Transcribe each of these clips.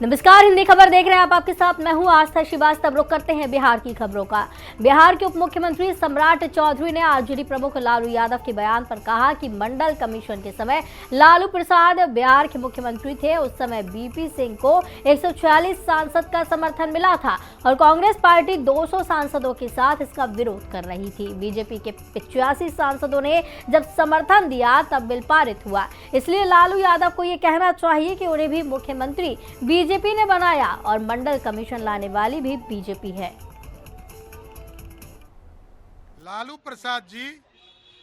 नमस्कार, हिंदी खबर देख रहे हैं आप। आपके साथ मैं हूं आस्था श्रीवास्तव। रुक करते हैं बिहार की खबरों का। बिहार के उप मुख्यमंत्री सम्राट चौधरी ने आरजेडी प्रमुख लालू यादव के बयान पर कहा कि मंडल कमीशन के समय लालू प्रसाद बिहार के मुख्यमंत्री थे। उस समय बीपी सिंह को 146 सांसद का समर्थन मिला था और कांग्रेस पार्टी 200 सांसदों के साथ इसका विरोध कर रही थी। बीजेपी के 85 सांसदों ने जब समर्थन दिया तब बिल पारित हुआ। इसलिए लालू यादव को ये कहना चाहिए कि उन्हें भी मुख्यमंत्री बीजेपी ने बनाया और मंडल कमीशन लाने वाली भी बीजेपी है। लालू प्रसाद जी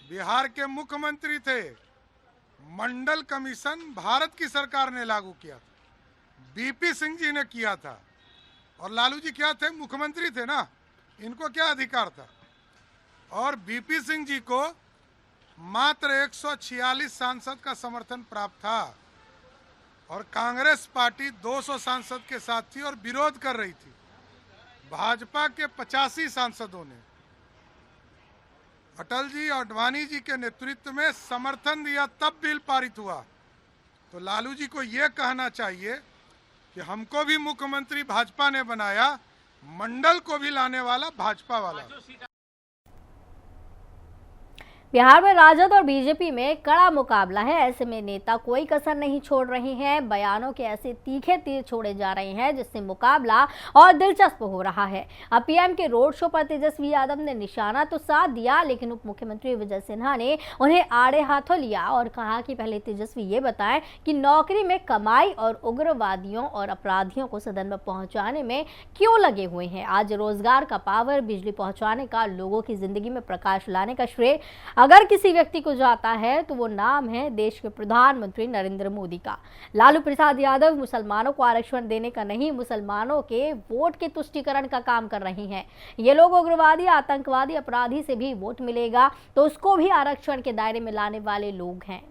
बिहार के मुख्यमंत्री थे। मंडल कमीशन भारत की सरकार ने लागू किया था, बीपी सिंह जी ने किया था। और लालू जी क्या थे? मुख्यमंत्री थे ना, इनको क्या अधिकार था? और बीपी सिंह जी को मात्र 146 सांसद का समर्थन प्राप्त था और कांग्रेस पार्टी 200 सांसद के साथ थी और विरोध कर रही थी। भाजपा के 85 सांसदों ने अटल जी और अडवाणी जी के नेतृत्व में समर्थन दिया, तब बिल पारित हुआ। तो लालू जी को ये कहना चाहिए कि हमको भी मुख्यमंत्री भाजपा ने बनाया, मंडल को भी लाने वाला भाजपा वाला। बिहार में राजद और बीजेपी में कड़ा मुकाबला है। ऐसे में नेता कोई कसर नहीं छोड़ रहे हैं। बयानों के ऐसे तीखे तीर छोड़े जा रहे हैं जिससे मुकाबला और दिलचस्प हो रहा है। अब पीएम के रोड शो पर तेजस्वी यादव ने निशाना तो साध दिया, लेकिन उप मुख्यमंत्री विजय सिन्हा ने उन्हें आड़े हाथों लिया और कहा कि पहले तेजस्वी ये बताएं कि नौकरी में कमाई और उग्रवादियों और अपराधियों को सदन में पहुंचाने में क्यों लगे हुए हैं। आज रोजगार का पावर, बिजली पहुंचाने का, लोगों की जिंदगी में प्रकाश लाने का श्रेय अगर किसी व्यक्ति को जाता है तो वो नाम है देश के प्रधानमंत्री नरेंद्र मोदी का। लालू प्रसाद यादव मुसलमानों को आरक्षण देने का नहीं, मुसलमानों के वोट के तुष्टीकरण का काम कर रही हैं। ये लोग उग्रवादी, आतंकवादी, अपराधी से भी वोट मिलेगा तो उसको भी आरक्षण के दायरे में लाने वाले लोग हैं।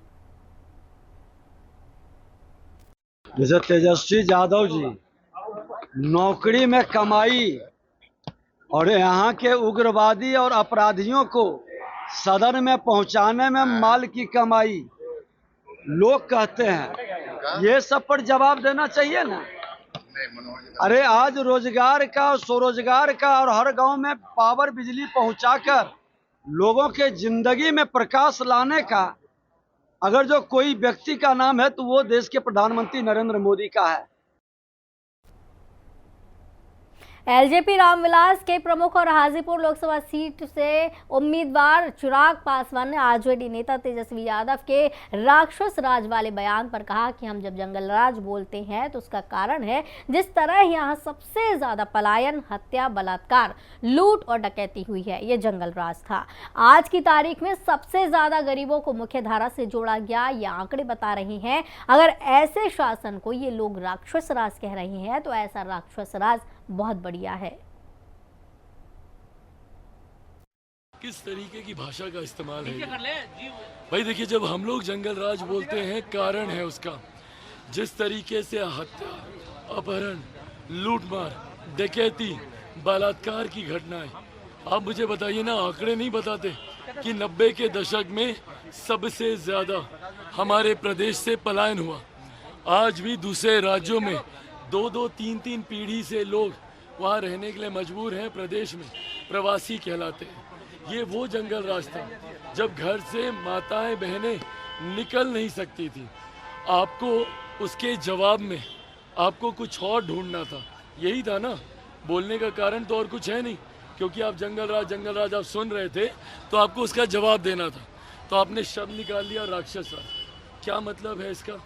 जैसे तेजस्वी यादव जी नौकरी में कमाई और यहाँ के उग्रवादी और अपराधियों को सदन में पहुंचाने में माल की कमाई लोग कहते हैं, ये सब पर जवाब देना चाहिए ना। अरे आज रोजगार का, स्वरोजगार का और हर गांव में पावर, बिजली पहुंचाकर लोगों के जिंदगी में प्रकाश लाने का अगर जो कोई व्यक्ति का नाम है तो वो देश के प्रधानमंत्री नरेंद्र मोदी का है। एलजेपी रामविलास के प्रमुख और हाजीपुर लोकसभा सीट से उम्मीदवार चिराग पासवान ने आरजेडी नेता तेजस्वी यादव के राक्षस राज वाले बयान पर कहा कि हम जब जंगल राज बोलते हैं तो उसका कारण है जिस तरह यहाँ सबसे ज्यादा पलायन, हत्या, बलात्कार, लूट और डकैती हुई है, ये जंगल राज था। आज की तारीख में सबसे ज्यादा गरीबों को मुख्य धारा से जोड़ा गया, ये आंकड़े बता रहे हैं। अगर ऐसे शासन को ये लोग राक्षस राज कह रहे हैं तो ऐसा राक्षस राज बहुत बढ़िया है। किस तरीके की भाषा का इस्तेमाल है भाई? देखिए, जब हम लोग जंगल राज बोलते हैं, कारण है उसका। जिस तरीके से हत्या, अपहरण, लूटमार, डकैती, बलात्कार की घटनाएं, आप मुझे बताइए ना, आंकड़े नहीं बताते कि 90 के दशक में सबसे ज्यादा हमारे प्रदेश से पलायन हुआ। आज भी दूसरे राज्यों में 2-2, 3-3 पीढ़ी से लोग वहाँ रहने के लिए मजबूर हैं। प्रदेश में प्रवासी कहलाते हैं। ये वो जंगल राज था जब घर से माताएं बहनें निकल नहीं सकती थी। आपको उसके जवाब में आपको कुछ और ढूंढना था, यही था ना। बोलने का कारण तो और कुछ है नहीं, क्योंकि आप जंगल राज आप सुन रहे थे तो आपको उसका जवाब देना था। तो आपने शब्द निकाल लिया राक्षस राज। क्या मतलब है इसका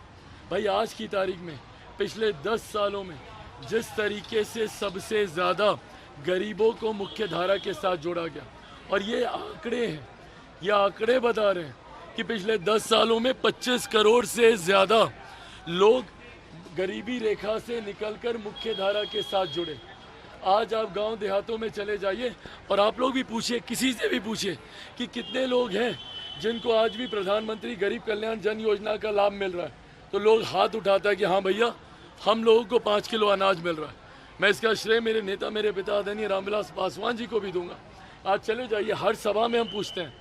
भाई? आज की तारीख में पिछले 10 सालों में जिस तरीके से सबसे ज़्यादा गरीबों को मुख्य धारा के साथ जोड़ा गया, और ये आंकड़े हैं, ये आंकड़े बता रहे हैं कि पिछले 10 सालों में 25 करोड़ से ज़्यादा लोग गरीबी रेखा से निकलकर मुख्य धारा के साथ जुड़े। आज आप गांव देहातों में चले जाइए और आप लोग भी पूछिए, किसी से भी पूछिए कि कितने लोग हैं जिनको आज भी प्रधानमंत्री गरीब कल्याण जन योजना का लाभ मिल रहा है, तो लोग हाथ उठाता है कि हाँ भैया, हम लोगों को 5 किलो अनाज मिल रहा है। मैं इसका श्रेय मेरे नेता, मेरे पिता आदरणीय रामविलास पासवान जी को भी दूंगा। आज चले जाइए, हर सभा में हम पूछते हैं,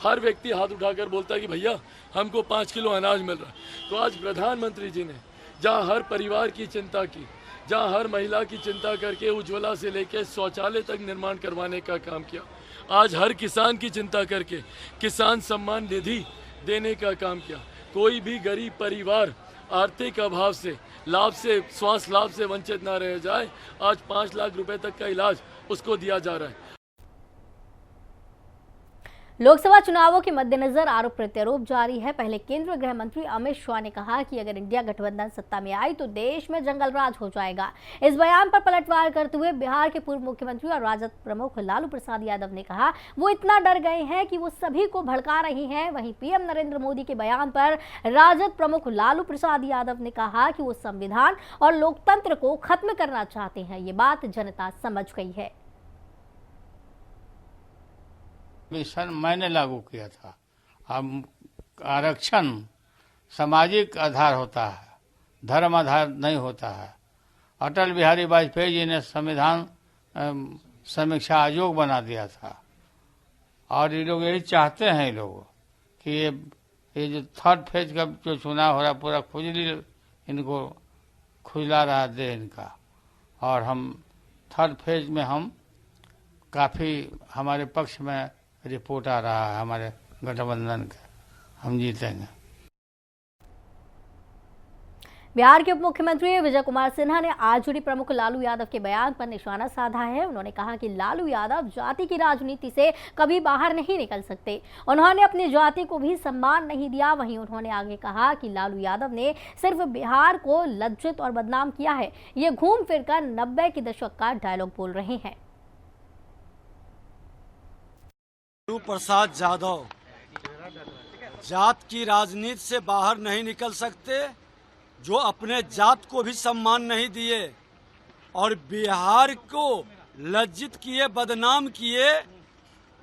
हर व्यक्ति हाथ उठाकर बोलता है कि भैया हमको 5 किलो अनाज मिल रहा है। तो आज प्रधानमंत्री जी ने जहाँ हर परिवार की चिंता की, जहां हर महिला की चिंता करके उज्ज्वला से लेकर शौचालय तक निर्माण करवाने का काम किया। आज हर किसान की चिंता करके किसान सम्मान निधि देने का काम किया। कोई भी गरीब परिवार आर्थिक अभाव से स्वास्थ्य लाभ से वंचित ना रह जाए। आज 5 लाख रुपए तक का इलाज उसको दिया जा रहा है। लोकसभा चुनावों के मद्देनजर आरोप प्रत्यारोप जारी है। पहले केंद्रीय गृह मंत्री अमित शाह ने कहा कि अगर इंडिया गठबंधन सत्ता में आई तो देश में जंगल राज हो जाएगा। इस बयान पर पलटवार करते हुए बिहार के पूर्व मुख्यमंत्री और राजद प्रमुख लालू प्रसाद यादव ने कहा वो इतना डर गए हैं कि वो सभी को भड़का रही हैं। वहीं पीएम नरेंद्र मोदी के बयान पर राजद प्रमुख लालू प्रसाद यादव ने कहा कि वो संविधान और लोकतंत्र को खत्म करना चाहते हैं। ये बात जनता समझ गई है। मिशन मैंने लागू किया था। अब आरक्षण सामाजिक आधार होता है, धर्म आधार नहीं होता है। अटल बिहारी वाजपेयी जी ने संविधान समीक्षा आयोग बना दिया था और ये लोग यही चाहते हैं लोग कि ये जो थर्ड फेज का जो चुनाव हो रहा पूरा खुजली इनको खुजला रहा दे इनका। और हम थर्ड फेज में हम काफ़ी हमारे पक्ष में रिपोर्ट आ रहा है हमारे गठबंधन का, हम जीतेंगे। बिहार के उप मुख्यमंत्री विजय कुमार सिन्हा ने आरजेडी प्रमुख लालू यादव के बयान पर निशाना साधा है। उन्होंने कहा कि लालू यादव जाति की राजनीति से कभी बाहर नहीं निकल सकते। उन्होंने अपनी जाति को भी सम्मान नहीं दिया। वहीं उन्होंने आगे कहा कि लालू यादव ने सिर्फ बिहार को लज्जित और बदनाम किया है। ये घूम फिरकर 90 के दशक का डायलॉग बोल रहे हैं। लालू प्रसाद यादव जात की राजनीति से बाहर नहीं निकल सकते, जो अपने जात को भी सम्मान नहीं दिए और बिहार को लज्जित किए, बदनाम किए।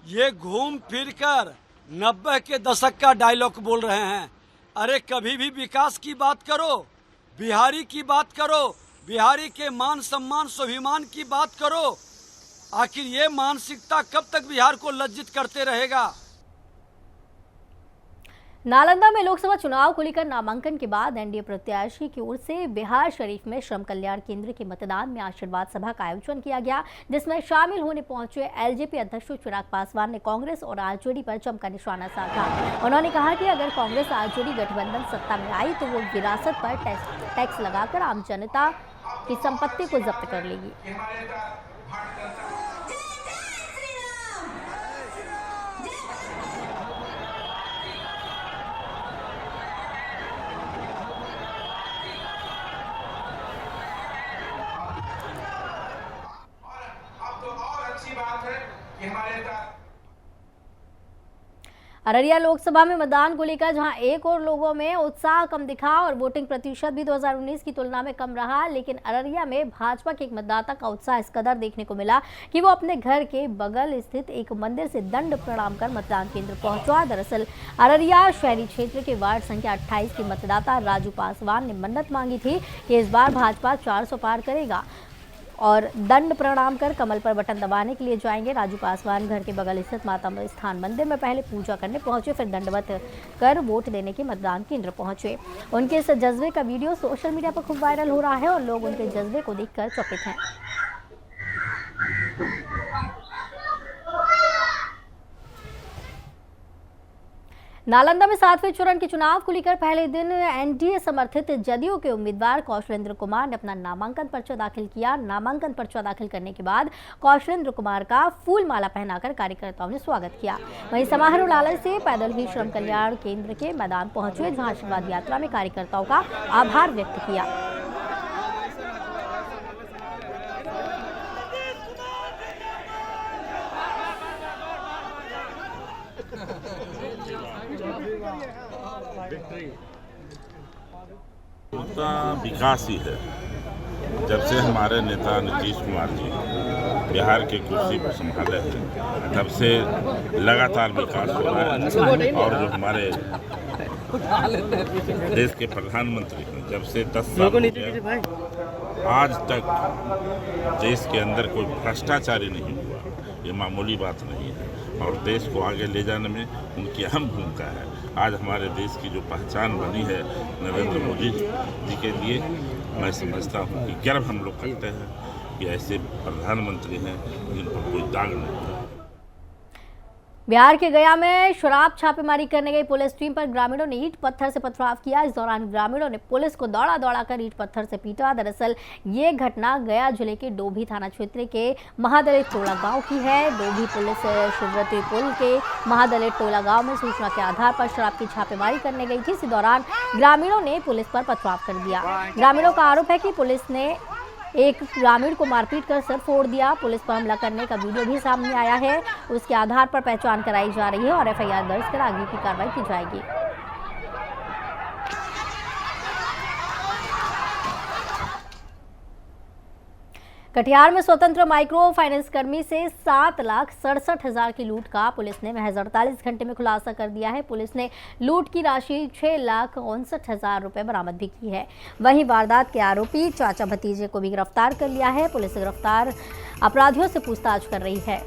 ये घूम फिरकर 90 के दशक का डायलॉग बोल रहे हैं। अरे कभी भी विकास की बात करो, बिहारी की बात करो, बिहारी के मान सम्मान स्वाभिमान की बात करो। आखिर ये मानसिकता कब तक बिहार को लज्जित करते रहेगा। नालंदा में लोकसभा चुनाव को लेकर नामांकन के बाद एनडीए प्रत्याशी की ओर से बिहार शरीफ में श्रम कल्याण केंद्र के मतदान में आशीर्वाद सभा का आयोजन किया गया, जिसमें शामिल होने पहुंचे एलजेपी अध्यक्ष चिराग पासवान ने कांग्रेस और आरजेडी पर जमकर निशाना साधा। उन्होंने कहा कि अगर कांग्रेस आरजेडी गठबंधन सत्ता में आई तो वो विरासत पर टैक्स लगाकर आम जनता की संपत्ति को जब्त कर लेगी। अररिया लोकसभा में मतदान को लेकर जहां एक और लोगों में उत्साह कम दिखा और वोटिंग प्रतिशत भी 2019 की तुलना में कम रहा, लेकिन अररिया में भाजपा के एक मतदाता का उत्साह इस कदर देखने को मिला कि वो अपने घर के बगल स्थित एक मंदिर से दंड प्रणाम कर मतदान केंद्र पहुंचा। दरअसल अररिया शहरी क्षेत्र के वार्ड संख्या 28 के मतदाता राजू पासवान ने मन्नत मांगी थी कि इस बार भाजपा 400 पार करेगा और दंड प्रणाम कर कमल पर बटन दबाने के लिए जाएंगे। राजू पासवान घर के बगल स्थित माता स्थान मंदिर में पहले पूजा करने पहुंचे, फिर दंडवत कर वोट देने के मतदान केंद्र पहुंचे। उनके इस जज्बे का वीडियो सोशल मीडिया पर खूब वायरल हो रहा है और लोग उनके जज्बे को देखकर चकित हैं। नालंदा में 7वें चरण के चुनाव को लेकर पहले दिन एनडीए समर्थित जदयू के उम्मीदवार कौशलेंद्र कुमार ने अपना नामांकन पर्चा दाखिल किया। नामांकन पर्चा दाखिल करने के बाद कौशलेंद्र कुमार का फूल माला पहनाकर कार्यकर्ताओं ने स्वागत किया। वहीं समारोह लालच से पैदल ही श्रम कल्याण केंद्र के मैदान पहुंचे, जहां आशीर्वाद यात्रा में कार्यकर्ताओं का आभार व्यक्त किया। विकास ही है। जब से हमारे नेता नीतीश कुमार जी बिहार की कुर्सी पर संभाले हैं, तब से लगातार विकास हो रहा है। और जो हमारे देश के प्रधानमंत्री हैं, जब से 10 साल हो गए, आज तक देश के अंदर कोई भ्रष्टाचारी नहीं हुआ। ये मामूली बात नहीं है और देश को आगे ले जाने में उनकी अहम भूमिका है। आज हमारे देश की जो पहचान बनी है नरेंद्र मोदी जी के लिए, मैं समझता हूँ कि गर्व हम लोग करते हैं कि ऐसे प्रधानमंत्री हैं जिन पर कोई दाग नहीं है। बिहार के गया में शराब छापेमारी करने गई पुलिस टीम पर ग्रामीणों ने ईंट पत्थर से पथराव किया। इस दौरान ग्रामीणों ने पुलिस को दौड़ा दौड़ा कर ईंट पत्थर से पीटा। दरअसल ये घटना गया जिले के डोभी थाना क्षेत्र के महादलित टोला गांव की है। डोभी पुलिस शिवरती पुल के महादलित टोला गांव में सूचना के आधार पर शराब की छापेमारी करने गई थी। इसी दौरान ग्रामीणों ने पुलिस पर पथराव कर दिया। ग्रामीणों का आरोप है कि पुलिस ने एक ग्रामीण को मारपीट कर सर फोड़ दिया। पुलिस पर हमला करने का वीडियो भी सामने आया है। उसके आधार पर पहचान कराई जा रही है और एफआईआर दर्ज कर आगे की कार्रवाई की जाएगी। कटिहार में स्वतंत्र माइक्रो फाइनेंस कर्मी से 7,67,000 की लूट का पुलिस ने महज 48 घंटे में खुलासा कर दिया है। पुलिस ने लूट की राशि 6,59,000 रुपए बरामद भी की है। वहीं वारदात के आरोपी चाचा भतीजे को भी गिरफ्तार कर लिया है। पुलिस गिरफ्तार अपराधियों से पूछताछ कर रही है।